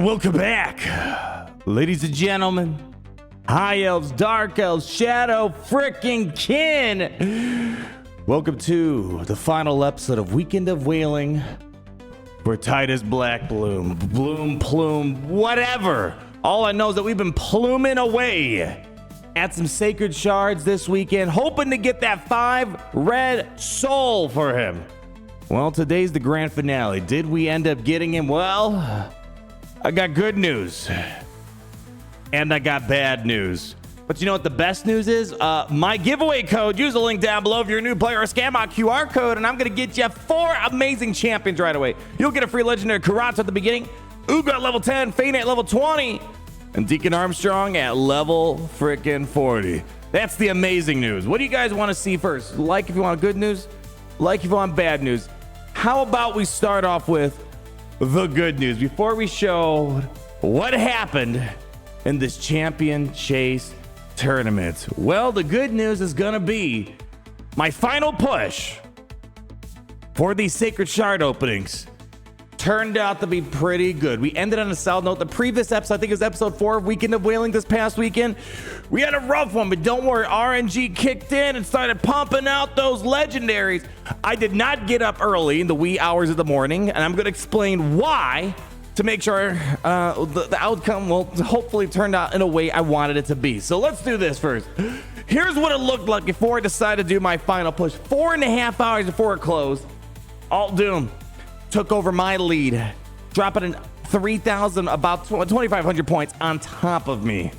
Welcome back, ladies and gentlemen, high elves, dark elves, shadow freaking kin. Welcome to the final episode of Weekend of Wailing for Titus Black Bloom, Plume, whatever. All I know is that we've been pluming away at some sacred shards this weekend, hoping to get that 5 red soul for him. Well, today's the grand finale. Did we end up getting him? Well, I got good news and I got bad news. But you know what the best news is? My giveaway code. Use the link down below if you're a new player or scan my QR code, and I'm going to get you 4 amazing champions right away. You'll get a free legendary Karats at the beginning, Uga at level 10, Fane at level 20, and Deacon Armstrong at level freaking 40. That's the amazing news. What do you guys want to see first? Like if you want good news, like if you want bad news. How about we start off with the good news before we show what happened in this champion chase tournament? Well, the good news is gonna be my final push for these sacred shard openings turned out to be pretty good. We ended on a solid note. The previous episode, I think it was episode 4 of Weekend of Wailing this past weekend, we had a rough one, but don't worry, RNG kicked in and started pumping out those legendaries. I did not get up early in the wee hours of the morning, and I'm going to explain why to make sure the outcome will hopefully turn out in a way I wanted it to be. So let's do this first. Here's what it looked like before I decided to do my final push. 4.5 hours before it closed, Alt Doom took over my lead, dropping in 3,000, about 2,500 points on top of me.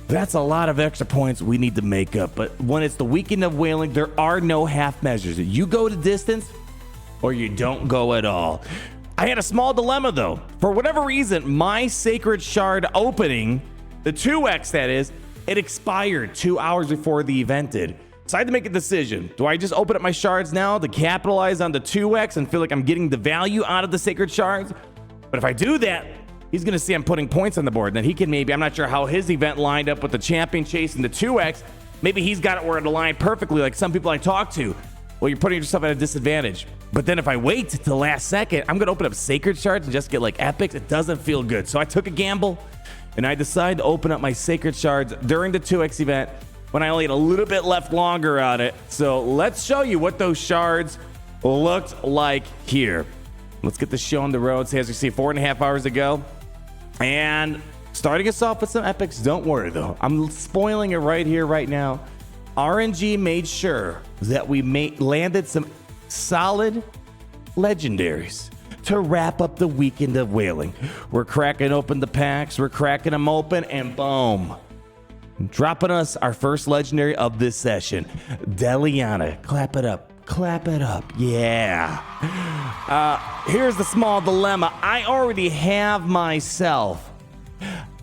That's a lot of extra points we need to make up. But when it's the Weekend of Wailing, there are no half measures. You go the distance or you don't go at all. I had a small dilemma though. For whatever reason, my sacred shard opening, the 2x that is, it expired 2 hours before the event did. So I had to make a decision. Do I just open up my shards now to capitalize on the 2x and feel like I'm getting the value out of the sacred shards? But if I do that, he's going to see I'm putting points on the board. And then he can maybe, I'm not sure how his event lined up with the champion chase and the 2x. Maybe he's got it where it aligned perfectly like some people I talk to. Well, you're putting yourself at a disadvantage. But then if I wait to the last second, I'm going to open up sacred shards and just get like epics. It doesn't feel good. So I took a gamble and I decided to open up my sacred shards during the 2x event when I only had a little bit left longer on it. So let's show you what those shards looked like here. Let's get the show on the road. So as you see, 4.5 hours ago. And starting us off with some epics. Don't worry though, I'm spoiling it right here, right now. RNG made sure that we landed some solid legendaries to wrap up the Weekend of Wailing. We're cracking open the packs, we're cracking them open, and boom. Dropping us our first legendary of this session, Deliana. Clap it up. Clap it up. Yeah. Here's the small dilemma. I already have myself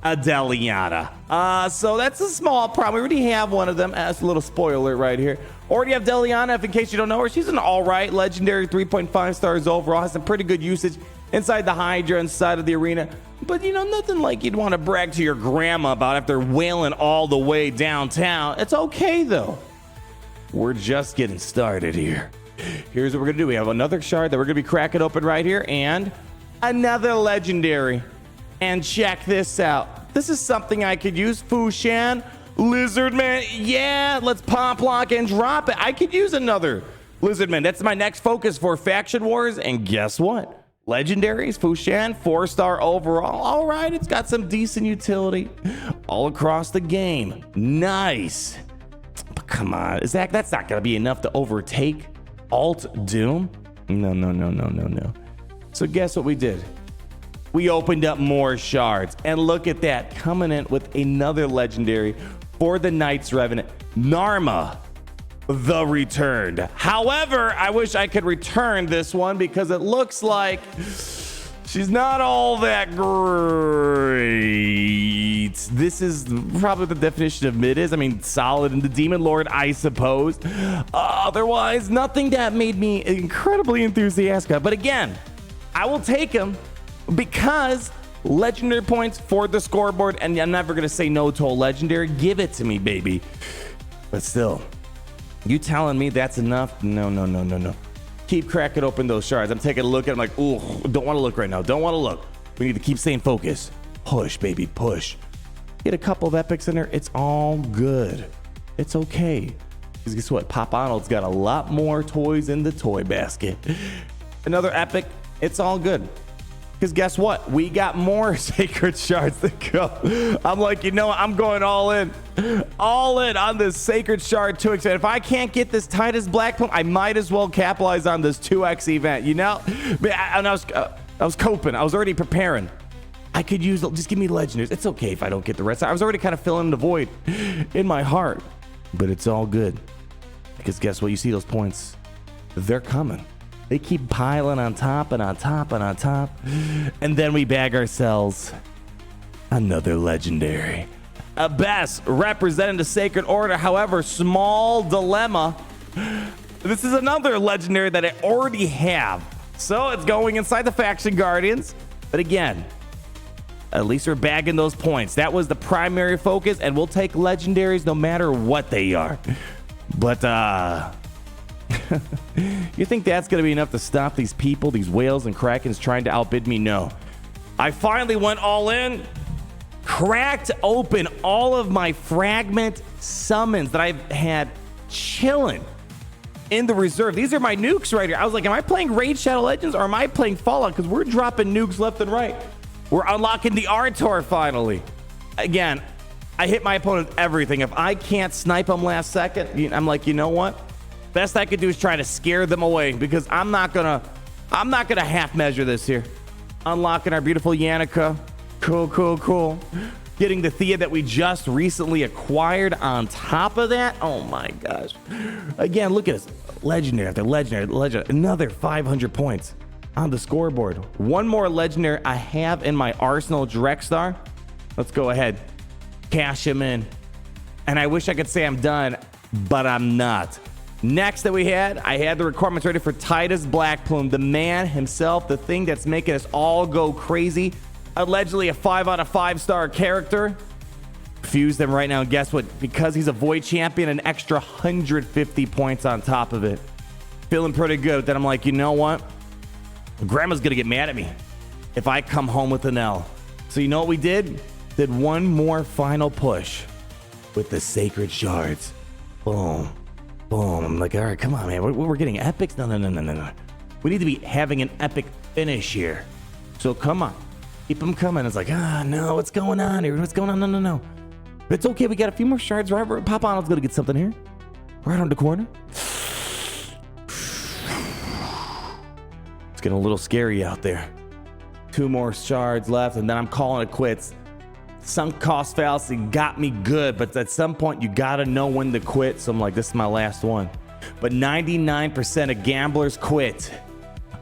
a Deliana. So that's a small problem. We already have one of them. That's a little spoiler right here. Already have Deliana. If in case you don't know her, she's an all right legendary, 3.5 stars overall. Has some pretty good usage inside the Hydra, inside of the arena. But you know, nothing like you'd want to brag to your grandma about after wailing all the way downtown. It's okay though. We're just getting started here. Here's what we're gonna do. We have another shard that we're gonna be cracking open right here, and another legendary. And check this out. This is something I could use. Fushan, Lizardman. Yeah, let's pop, lock, and drop it. I could use another Lizardman. That's my next focus for Faction Wars. And guess what? Legendaries, Fushan, 4-star overall. All right, it's got some decent utility all across the game. Nice. But come on, that's not gonna be enough to overtake Alt Doom. No. So guess what we did? We opened up more shards, and look at that, coming in with another legendary for the Knights Revenant, Narma the Returned. However, I wish I could return this one because it looks like she's not all that great. This is probably the definition of mid is. I mean, solid in the Demon Lord, I suppose. Otherwise, nothing that made me incredibly enthusiastic. But again, I will take him because legendary points for the scoreboard, and I'm never going to say no to a legendary. Give it to me, baby. But still, you telling me that's enough? No. Keep cracking open those shards. I'm taking a look at them like, ooh, don't want to look right now. Don't want to look. We need to keep staying focused. Push, baby, push. Get a couple of epics in there. It's all good. It's okay. Because guess what? Pop Arnold's got a lot more toys in the toy basket. Another epic. It's all good. Because guess what? We got more sacred shards to go. I'm like, you know what? I'm going all in. All in on this sacred shard 2x. If I can't get this Titus Black Plume, I might as well capitalize on this 2x event, you know? And I was coping. I was already preparing. I could use, just give me legendaries. It's okay if I don't get the rest. I was already kind of filling the void in my heart. But it's all good. Because guess what? You see those points? They're coming. They keep piling on top and on top and on top. And then we bag ourselves another legendary. A best representing the Sacred Order. However, small dilemma. This is another legendary that I already have. So it's going inside the Faction Guardians. But again, at least we're bagging those points. That was the primary focus, and we'll take legendaries no matter what they are. But, you think that's going to be enough to stop these people, these whales and krakens trying to outbid me? No. I finally went all in, cracked open all of my fragment summons that I've had chilling in the reserve. These are my nukes right here. I was like, am I playing Raid Shadow Legends or am I playing Fallout? Because we're dropping nukes left and right. We're unlocking the Artor finally. Again, I hit my opponent with everything. If I can't snipe them last second, I'm like, you know what? Best I could do is try to scare them away because I'm not gonna half measure this here. Unlocking our beautiful Yannicka. Cool. Getting the Thea that we just recently acquired on top of that. Oh my gosh. Again, look at this. Legendary after legendary. Another 500 points on the scoreboard. One more legendary I have in my arsenal, Drexstar. Let's go ahead. Cash him in. And I wish I could say I'm done, but I'm not. Next that I had the requirements ready for Titus Black Plume, the man himself, the thing that's making us all go crazy. Allegedly a 5 out of 5 star character. Fuse them right now, and guess what? Because he's a Void Champion, an extra 150 points on top of it. Feeling pretty good. Then I'm like, you know what? Grandma's gonna get mad at me if I come home with an L. So you know what we did? Did one more final push with the Sacred Shards. Boom. I'm like, all right, come on, man. We're getting epics. No. We need to be having an epic finish here. So come on. Keep them coming. It's like, no, what's going on here? What's going on? No. But it's okay. We got a few more shards. Right? Pop Arnold's going to get something here. Right on the corner. It's getting a little scary out there. 2 more shards left, and then I'm calling it quits. Sunk cost fallacy got me good, but at some point you gotta know when to quit. So I'm like, this is my last one. But 99% of gamblers quit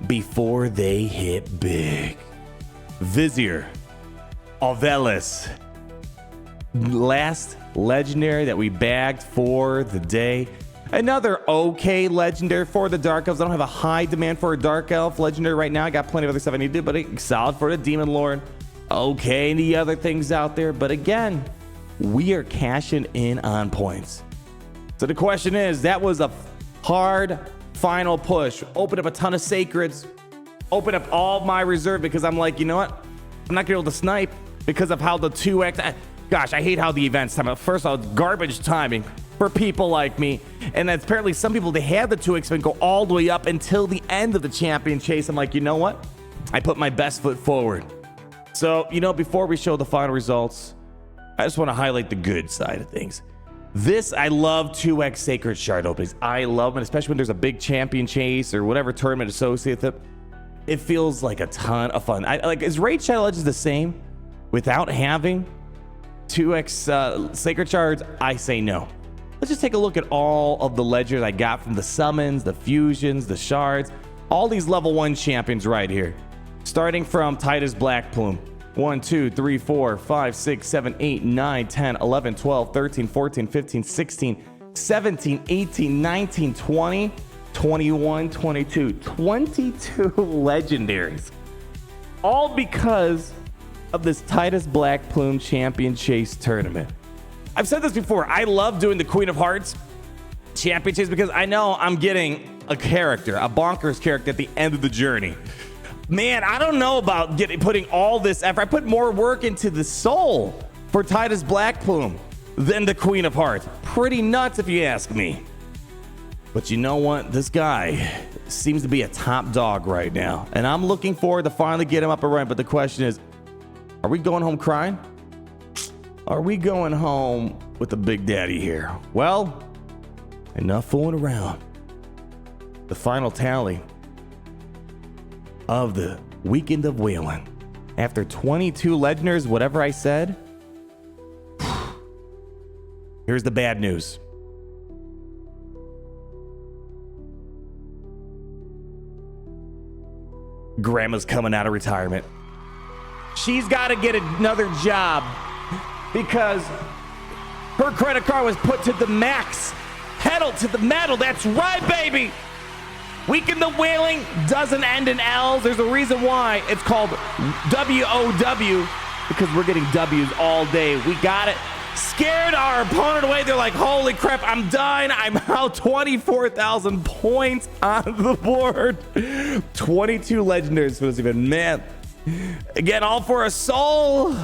before they hit big. Vizier, Alvelis, last legendary that we bagged for the day. Another okay legendary for the Dark Elves. I don't have a high demand for a Dark Elf legendary right now. I got plenty of other stuff I need to do, but it's solid for the Demon Lord. Okay, and the other things out there, but again, we are cashing in on points. So the question is, that was a hard final push. Open up a ton of sacreds, open up all my reserve because I'm like, you know what? I'm not gonna be able to snipe because of how the 2x. Gosh, I hate how the events time. First of all, it's garbage timing for people like me, and then apparently some people, they have the 2x and go all the way up until the end of the champion chase. I'm like, you know what? I put my best foot forward. So, you know, before we show the final results, I just want to highlight the good side of things. I love 2x Sacred Shard openings. I love them, especially when there's a big champion chase or whatever tournament associated with it. It feels like a ton of fun. Is Raid Shadow Legends the same without having 2x Sacred Shards? I say no. Let's just take a look at all of the ledgers I got from the summons, the fusions, the shards, all these level 1 champions right here. Starting from Titus Black Plume. 1, 2, 3, 4, 5, 6, 7, 8, 9, 10, 11, 12, 13, 14, 15, 16, 17, 18, 19, 20, 21, 22, 22 legendaries. All because of this Titus Black Plume Champion Chase tournament. I've said this before. I love doing the Queen of Hearts Champion Chase because I know I'm getting a character, a bonkers character at the end of the journey. Man, I don't know about putting all this effort. I put more work into the soul for Titus Blackplume than the Queen of Hearts. Pretty nuts if you ask me. But you know what? This guy seems to be a top dog right now. And I'm looking forward to finally get him up and running. But the question is, are we going home crying? Are we going home with the Big Daddy here? Well, enough fooling around. The final tally of the Weekend of Whaling. After 22 Legenders, whatever I said, here's the bad news. Grandma's coming out of retirement. She's got to get another job because her credit card was put to the max. Pedal to the metal. That's right, baby. Weekend of Whaling doesn't end in L's. There's a reason why. It's called WOW because we're getting W's all day. We got it. Scared our opponent away. They're like, holy crap, I'm done. I'm out 24,000 points on the board. 22 Legendaries for this event. Man, again, all for a soul.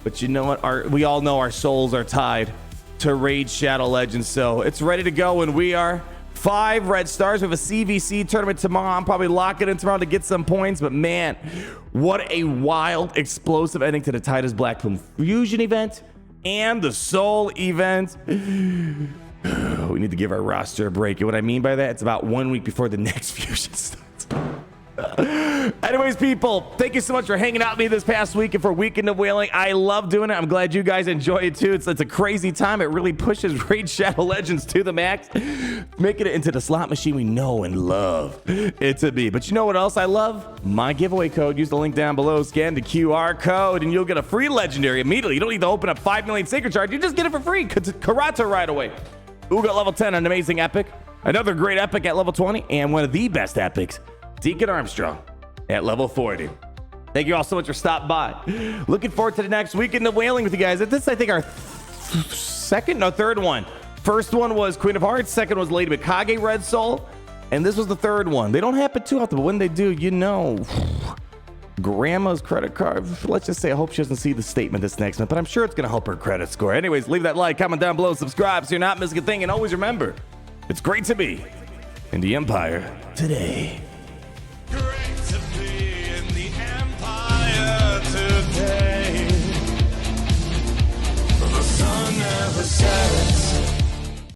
But you know what? We all know our souls are tied to Raid Shadow Legends. So it's ready to go, and we are 5 red stars. We have a CVC tournament tomorrow. I'm probably locking in tomorrow to get some points. But man, what a wild, explosive ending to the Titus Blackplume Fusion event and the Soul event. We need to give our roster a break. And what I mean by that, it's about 1 week before the next Fusion starts. Anyways, people, thank you so much for hanging out with me this past week and for Weekend of Whaling. I love doing it. I'm glad you guys enjoy it too. It's a crazy time. It really pushes Raid Shadow Legends to the max, making it into the slot machine we know and love it to be. But you know what else I love? My giveaway code. Use the link down below, scan the QR code, and you'll get a free legendary immediately. You don't need to open up 5 million sacred charge. You just get it for free. Karata right away. Uga level 10, an amazing epic. Another great epic at level 20, and one of the best epics, Deacon Armstrong at level 40. Thank you all so much for stopping by. Looking forward to the next Weekend of Whaling with you guys. This is, I think, our third one. First one was Queen of Hearts. Second was Lady Mikage Red Soul. And this was the third one. They don't happen too often, but when they do, you know, Grandma's credit card. Let's just say I hope she doesn't see the statement this next month, but I'm sure it's going to help her credit score. Anyways, leave that like, comment down below, subscribe so you're not missing a thing. And always remember, it's great to be in the Empire today. Great to be in the Empire today. The sun never sets.